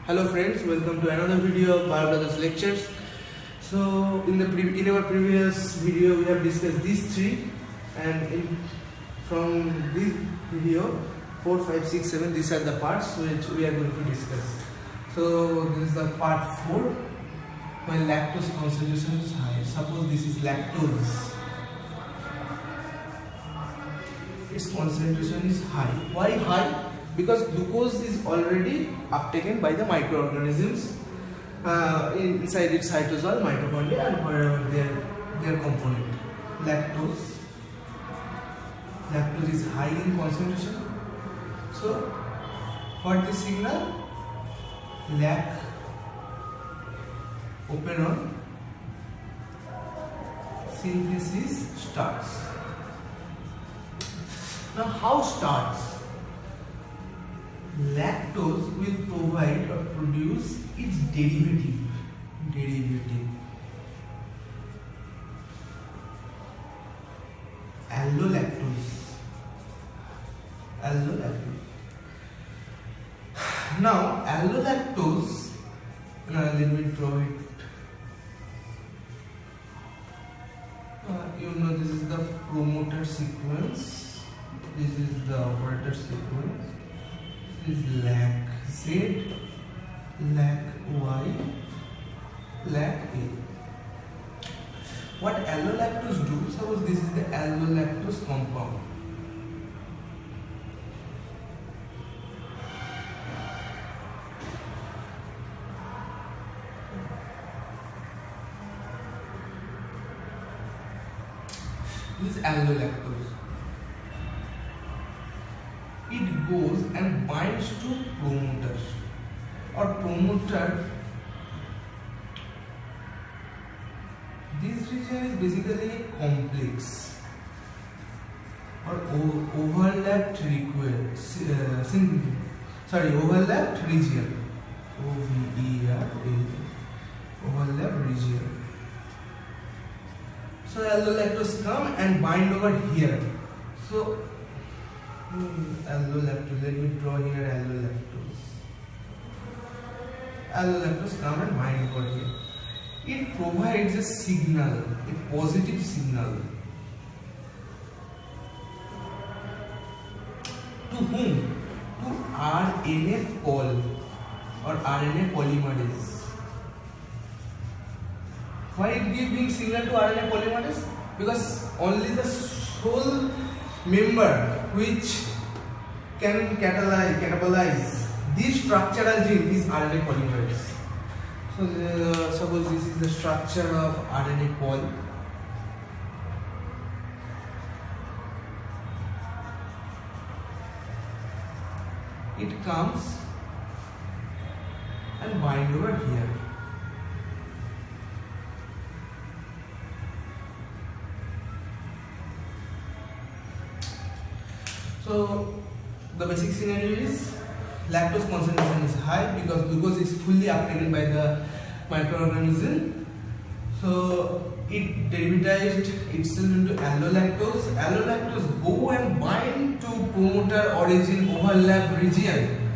Hello friends, welcome to another video of Biobrothers lectures. So in our previous video we have discussed these three, and from this video 4, 5, 6, 7 these are the parts which we are going to discuss. So this is the part 4. My lactose concentration is high. Suppose this is lactose. Its concentration is high. Why high? Because glucose is already uptaken by the microorganisms inside its cytosol, mitochondria, and wherever their component. Lactose is high in concentration. So what this signal? Lac Operon synthesis starts. Now how starts? Lactose will provide or produce its derivative allolactose. Now allolactose, let me draw it. This is the promoter sequence, this is the operator sequence. This is lac Z, lac Y, lac A. What allolactose do? Suppose this is the allolactose compound. This is allolactose. It goes and binds to promoter, or promoter. This region is basically a complex or overlapped overlapped region. Overlapped region. So allolactose come and bind over here. So allolactose, let me draw here allolactose come and bind over here. It provides a signal, a positive signal. To whom? To RNA pol or RNA polymerase. Why it gives signal to RNA polymerase? Because only the sole member which can catabolize this structural gene is RNA polymerase. So suppose this is the structure of RNA pol. It comes and bind over here. So the basic scenario is lactose concentration is high because glucose is fully uptaken by the microorganism. So it derivatized itself into allolactose. Allolactose go and bind to promoter origin overlap region,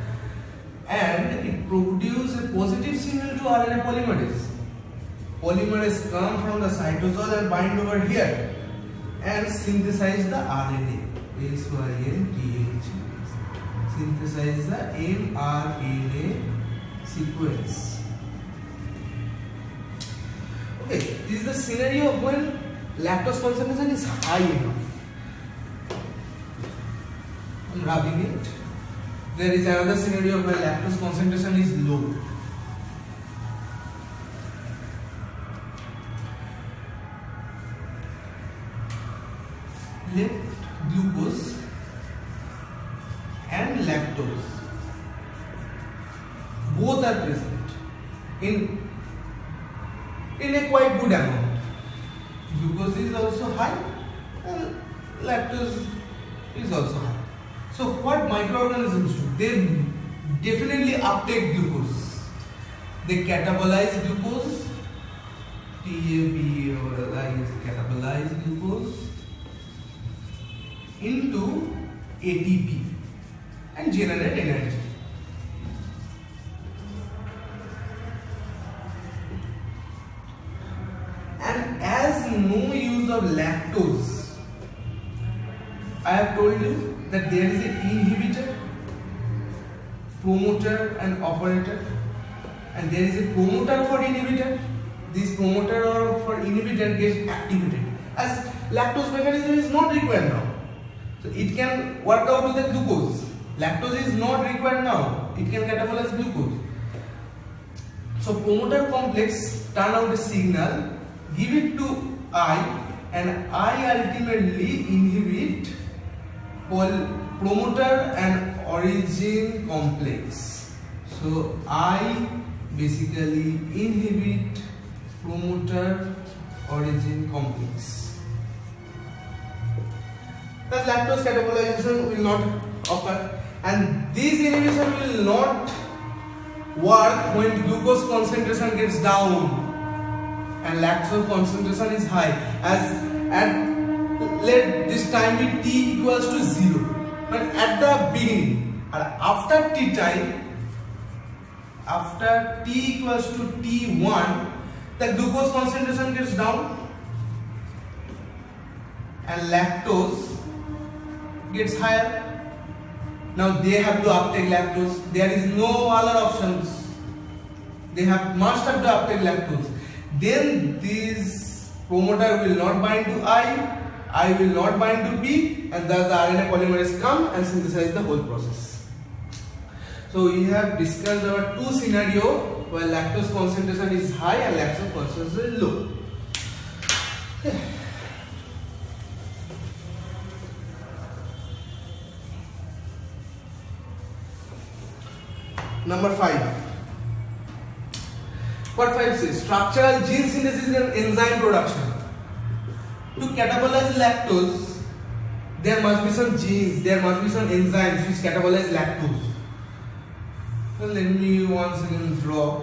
and it produce a positive signal to RNA polymerase. Polymerase come from the cytosol and bind over here and synthesize the RNA. SYNTH, synthesize the mRNA sequence. Okay, this is the scenario of when lactose concentration is high enough. I'm rubbing it. There is another scenario where lactose concentration is low. Let glucose and lactose both are present in a quite good amount. Glucose is also high and lactose is also high. So what microorganisms do? They definitely uptake glucose. They catabolize glucose. TAB catabolize glucose into ATP and generate energy. no use of lactose. I have told you that there is an inhibitor, promoter and operator, and there is a promoter for inhibitor. This promoter or for inhibitor gets activated as lactose mechanism is not required now. So it can work out with the glucose. Lactose is not required now. It can catabolize glucose. So promoter complex turn out a signal, give it to I, and I ultimately inhibit promoter and origin complex. So I basically inhibit promoter origin complex. The lactose catabolization will not occur, and this inhibition will not work when glucose concentration gets down and lactose concentration is high, as let this time be t equals to 0. But at the beginning and after t time, after t equals to t1, the glucose concentration gets down and lactose gets higher. Now they have to uptake lactose. There is no other options. They must have to uptake lactose. Then this promoter will not bind to I will not bind to P, and thus the RNA polymerase come and synthesize the whole process. So we have discussed our two scenarios where lactose concentration is high and lactose concentration is low. Number 5. What 5 says? Structural gene synthesis and enzyme production. To catabolize lactose, there must be some genes, there must be some enzymes which catabolize lactose. So let me once again draw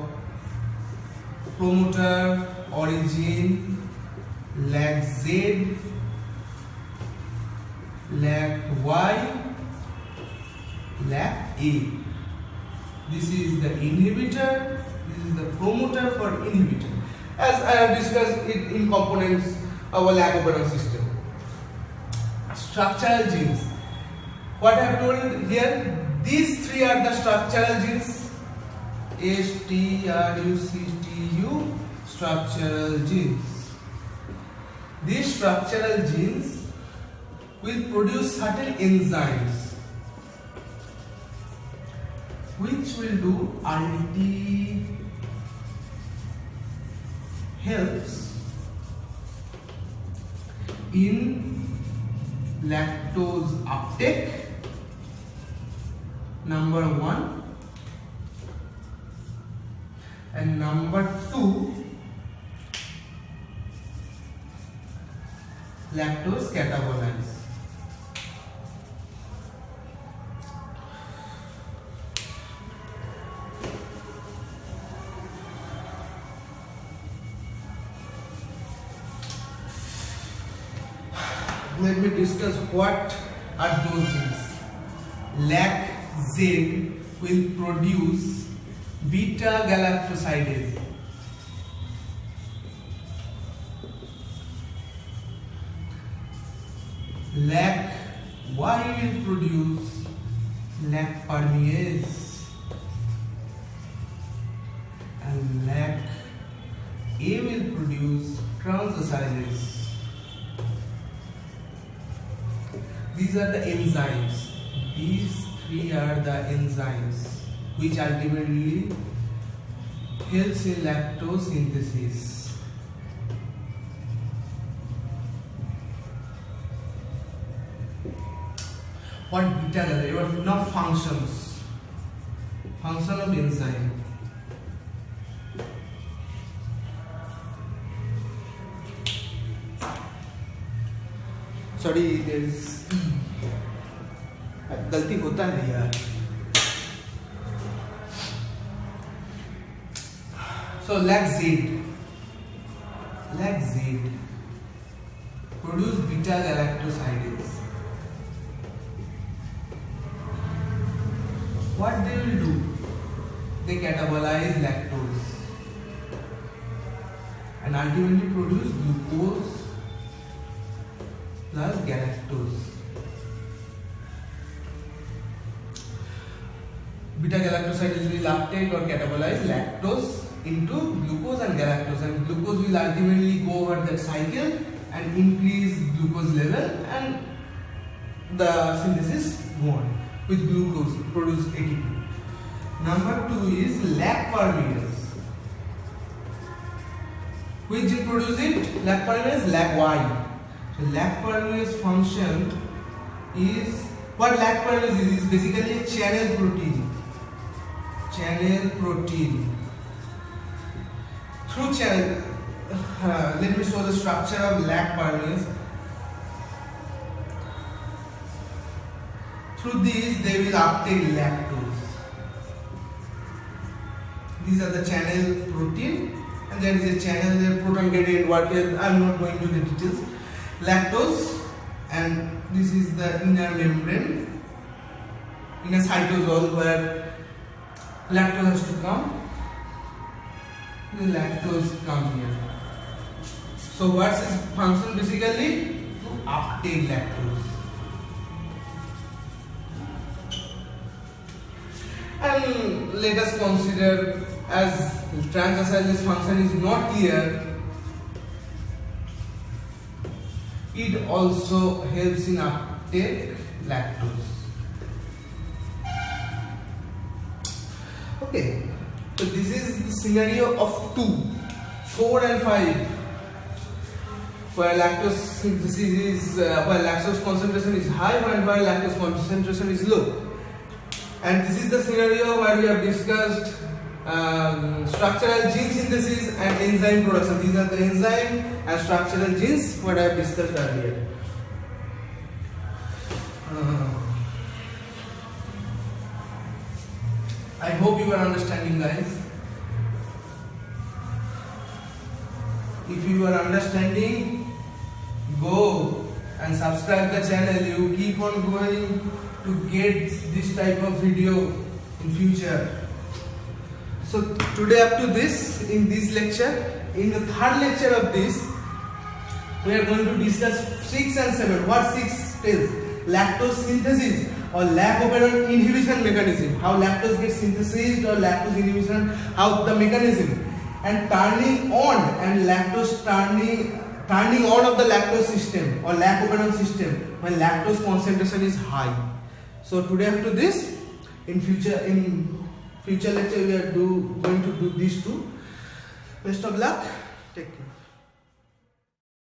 promoter, origin, lac Z, lac Y, lac A. This is the inhibitor, this is the promoter for inhibitor. As I have discussed it in components of a Lac Operon system. Structural genes. What I have told here, these three are the structural genes. STRUCTU, structural genes. These structural genes will produce certain enzymes which will do helps in lactose uptake, number 1, and number 2, lactose catabolize. Let me discuss what are those genes. Lac Z will produce beta galactosidase. Lac Y will produce lac permease, and lac A will produce transacylase. These are the enzymes. These three are the enzymes which ultimately helps in lactose synthesis. What beta galactose? Now functions. Function of enzyme. Sorry, there is गलती होता है यार. So lac Z produce beta galactosidase. What they will do? They catabolize lactose and ultimately produce glucose plus galactose. Beta galactosides will uptake or catabolize lactose into glucose and galactose, and glucose will ultimately go over that cycle and increase glucose level, and the synthesis go on with glucose produce ATP. Number 2 is Lac Operon. Which gene produce it? Lac Operon, Lac Y. So Lac Operon's function is, what Lac Operon is basically a channel protein. Channel protein. Through channel, let me show the structure of Lac Operon. Through these, they will uptake lactose. These are the channel protein, and there is a channel there, proton gradient work. I am not going to the details. Lactose, and this is the inner membrane, inner cytosol, where lactose has to come. The lactose comes here. So what's its function basically? To uptake lactose. And let us consider, as transacetylase function is not clear, it also helps in uptake lactose. Okay, so this is the scenario of 2, 4 and 5, where lactose synthesis is, where lactose concentration is high and where lactose concentration is low. And this is the scenario where we have discussed structural gene synthesis and enzyme production. These are the enzyme and structural genes what I have discussed earlier. I hope you are understanding, guys. If you are understanding, go and subscribe the channel. You keep on going to get this type of video in future. So today up to this, in this lecture, in the third lecture of this, we are going to discuss 6 and 7. What 6 tells? Lactose synthesis or Lac Operon inhibition mechanism. How lactose gets synthesized or lactose inhibition, how the mechanism. And turning on and lactose turning on of the lactose system or Lac Operon system when lactose concentration is high. So today up to this, in future lecture we are going to do these two. Best of luck. Take care.